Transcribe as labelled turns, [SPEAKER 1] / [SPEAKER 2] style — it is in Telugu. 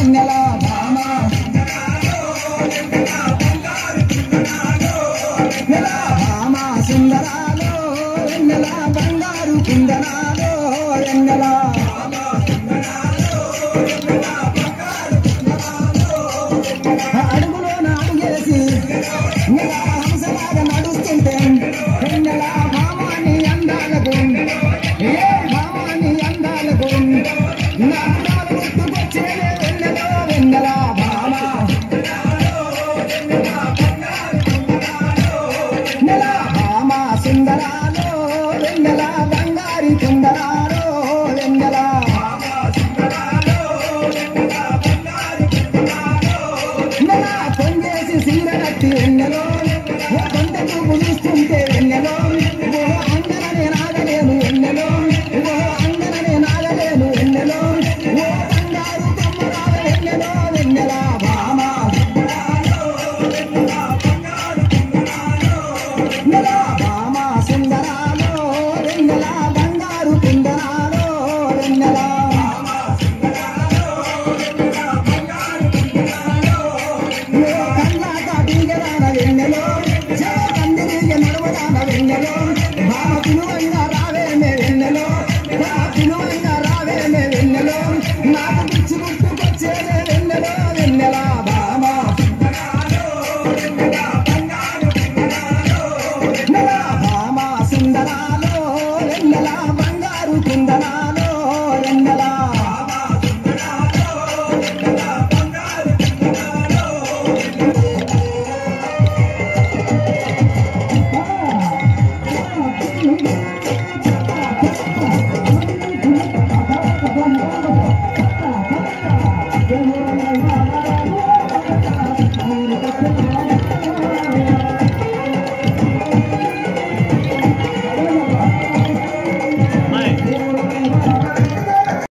[SPEAKER 1] వెన్నెల భామ భామ సుందరాలో వెన్నెల బంగారు కుందనాలో వెన్నెల అడుగులోన అడుగేసి హంసలాగా నడుస్తుంటే వెన్నెల భామాని అందాలకు ఏ భామాని అందాలకు నా అందాలు గుర్తుకొచ్చేదే వెన్నెల వెన్నెల భామ నెల భామ సుందరాలో వెన్నెల బంగారి కుందరాలో వెన్నెల నెల పొంగేసి సీర కట్టి వెన్నెలో